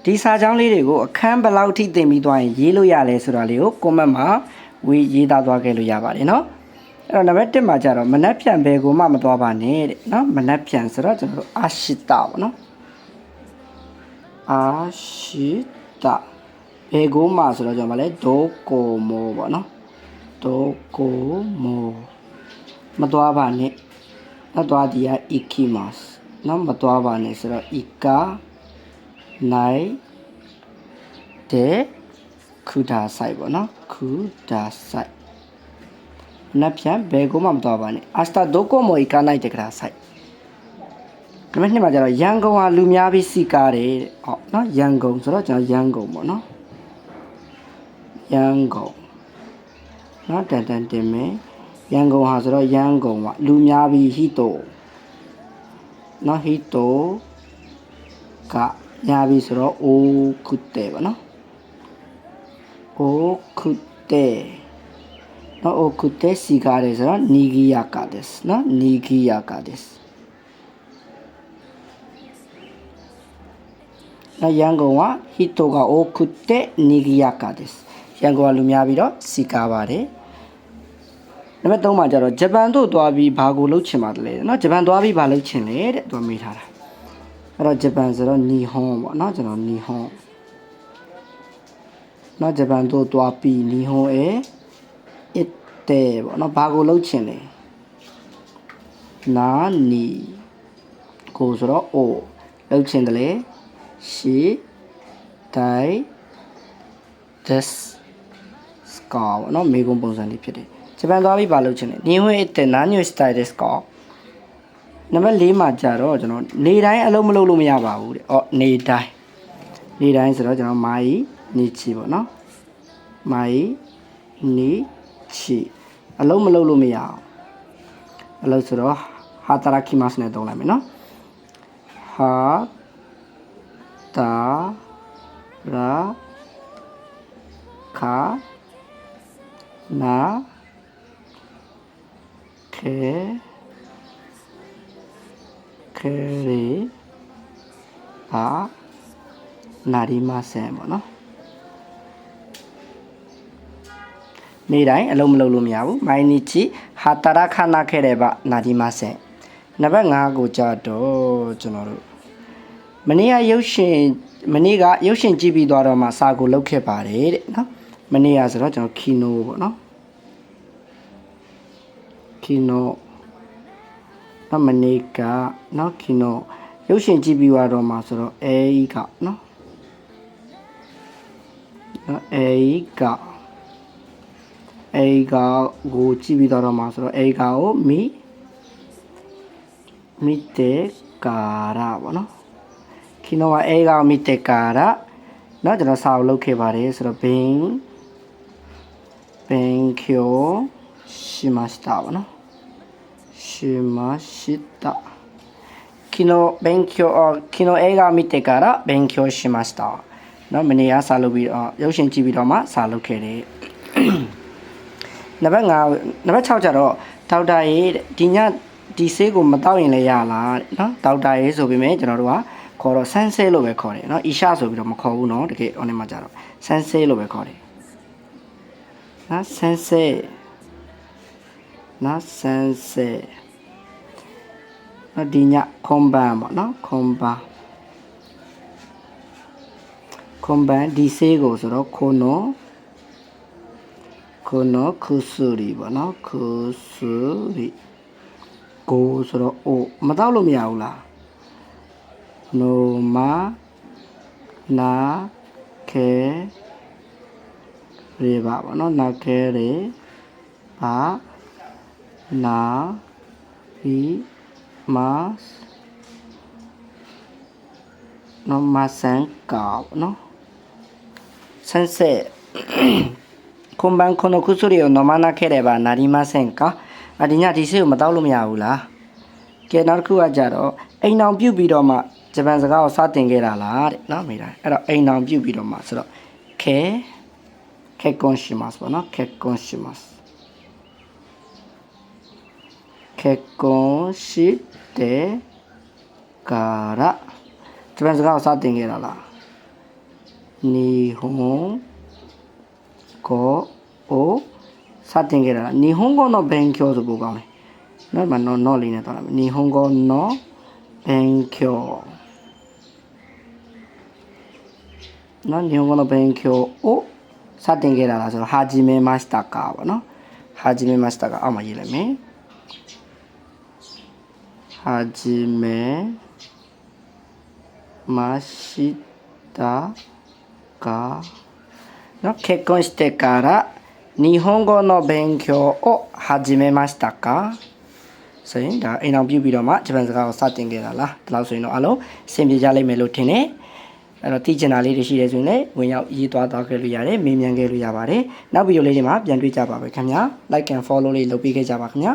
ဒီစာကြောင်းလေးတွေကိုအခန်းဘယ်လောက်ထိသင်ပြီးသွားရင်ရေးလို့ရလဲဆိုတာလေးကို comment မှာဝေရေးသားသွားခဲ့လို့ရပါတယ်เนาะအဲ့တော့နံပါတ်1မှာကြတော့မနက်ဖြန်ဘယ်ကိုမှမသွားပါနဲ့တဲ့เนาะမနက်ဖြန်ဆိုတော့ကျွန်တော်တို့အာရှိတပေါ့เนาะအာရှိတဘယ်ကိုမှဆိုတော့ကျွန်တော်မလဲဒိုကိုမိုပေါ့เนาะဒိုကိုမိုမသွားပါနဲ့နောက်သွားဒီက ikimas နောက်မသွားပါနဲ့ဆိုတော့ ika နိုင်တဲ့ခုဒါဆိုင်ပေါ့နော်ခုဒါဆိုင်နက်ပြန်ဘယ်ကိုမှမသွားပါနဲ့အာစတာဒိုကိုမို ika နိုင်တဲ့ခုဒါဆိုင်ဒီမှာနှစ်မှာကျတော့ရန်ကုန်ဟာလူများပြီးစီကားတယ်တဲ့ဟောနော်ရန်ကုန်ဆိုတော့ကျွန်တော်ရန်ကုန်ပေါ့နော်ရန်ကုန်နော်တန်တင်မယ်ရန်ကုန်ဟာဆိုတော့ရန်ကုန်ကလူများပြီးဟီတိုနော်ဟီတိုကညာပြီးဆိုတော့အိုခုတဲပေါ့နော်အိုခုတဲနော်အိုခုတဲစီကားတယ်ဆိုတော့နီဂီယာကာですနော်နီဂီယာကာですနော်ရန်ကုန်ကဟီတိုကအိုခုတဲနီဂီယာကာですရန်ကုန်ကလူများပြီးတော့စီကားပါတယ်နံပါတ်3မှာကျတော့ဂျပန်တို့သွားပြီးဘာကိုလုပ်ချင်ပါတယ်လဲเนาะဂျပန်သွားပြီးဘာလုပ်ချင်လဲတဲ့သူကမေးထားတာအဲ့တော့ဂျပန်ဆိုတော့နီဟွန်ပေါ့เนาะကျွန်တော်နီဟွန်เนาะဂျပန်တို့သွားပြီးနီဟွန်အစ်တဲပေါ့เนาะဘာကိုလုပ်ချင်လဲနာနီကိုဆိုတော့အိုလုပ်ချင်တယ်လေရှိတိုင်ဒက်စကာပေါ့เนาะမေကွန်ပုံစံလေးဖြစ်တယ်ဂျပန်သွားပြီးဘာလုပ်ချင်လဲ日本行って何をしたいですかနံပါတ်4မှာကြာတော့ကျွန်တော်နေတိုင်းအလုံးမလုပ်လို့မရပါဘူးတဲ့။အော်နေတိုင်းဆိုတော့ကျွန်တော်မိုင်နီချီပေါ့နော်။မိုင်နီချီအလုံးမလုပ်လို့မရအောင်။အလုံးဆိုတော့ဟာတာရာခိမတ်နဲ့သုံးလိုက်မယ်နော်။ဟာတာရာခာနာခဲရီပါနာရီမဆန်ပေါ့နော်နေတိုင်းအလုံးမလုံးလို့မရဘူးမိုင်းနီချီဟာတာရာခနာခဲတယ်ပါနာရီမဆန်နံပါတ်5ကိုကြတော့ကျွန်တော်တို့မနေ့ကရုပ်ရှင်ကြည့်ပြီးသွားတော့မှစာကိုလုပ်ခဲ့ပါတယ်တဲ့နော်မနေ့ကဆိုတော့ကျွန်တော်ခီနိုပေါ့နော်ခီနိုမနေ့ကနော်ခီနိုရုပ်ရှင်ကြည့်ပြီးတော့မှဆိုတော့အေကနော်အေကကိုကြည့်ပြီးတော့မှဆိုတော့အေကကိုမိတေကာရာပေါ့နော်ခီနိုကအေကကိုမိတေကာရာနော်ကျွန်တော်စာအုပ်လုပ်ခဲ့ပါတယ်ဆိုတော့勉強しましたပေါ့နော်しました昨日映画を見てから勉強しましたနော်မနေ့ကစာလုပ်ပြီးတော့ရုပ်ရှင်ကြည့်ပြီးတော့မှစာလုပ်ခဲ့တယ်နံပါတ်6ကျတော့ဒေါက်တာရေးဒီဆေးကိုမတောက်ရင်လည်းရလားတဲ့နော်ဒေါက်တာရေးဆိုပေမဲ့ကျွန်တော်တို့ကခေါ်တော့ဆန်းဆဲလို့ပဲခေါ်တယ်နော်အီရှာဆိုပြီးတော့မခေါ်ဘူးနော်တကယ်ဟိုနေ့မှာကျတော့ဆန်းဆဲလို့ပဲခေါ်တယ်နော်ဆန်းဆဲနော်ဒီညခွန်ပန်ပေါ့နော်ခွန်ပန်ဒီဆေးကိုဆိုတော့ခိုနိုခုဆူရီပေါ့နော်ခုဆူရီကိုဆိုတော့အိုမတော့လို့မရဘူးလားနိုမာနာခဲရေပါပေါ့နော်နာခဲရေပါနာရီမတ်နော်မဆန်ကာနော်ဆန်セこんばんこの薬を飲まなければなりませんかဒီညဒီဆေးကိုမတောက်လို့မရဘူးလားကဲနောက်တစ်ခုကကြတော့အိမ်အောင်ပြုတ်ပြီးတော့မှဂျပန်စကားကိုစတင်ခဲ့တာလားတဲ့နော်မိသားအဲ့တော့အိမ်အောင်ပြုတ်ပြီးတော့မှဆိုတော့結婚しますပေါ့နော်結婚します結婚してからဂျပန်စကားကိုစတင်ခဲ့တာလား日本語をさてんけら日本語の勉強と僕はねなまのりねとら日本語の勉強な日本語の勉強をさてんけらその始めましたかはの始めましたかあま言えないね始めましたかの結婚してから日本語の勉強を始めましたかဆိုရင်ဒါအိမ်အောင်ပြုပြီးတော့မှဂျပန်စကားကိုစတင်ခဲ့တာလားဒီလောက်ဆိုရင်တော့အလုံးအဆင်ပြေကြလိမ့်မယ်လို့ထင်တယ်အဲ့တော့သိချင်တာလေးတွေရှိတယ်ဆိုရင်လည်းဝင်ရောက်ရေးသွားခဲ့လို့ရတယ်မေးမြန်းခဲ့လို့ရပါတယ်နောက်ဗီဒီယိုလေးတွေမှာပြန်တွေ့ကြပါမယ်ခင်ဗျာ like and follow လေးလုပ်ပေးခဲ့ကြပါခင်ဗျာ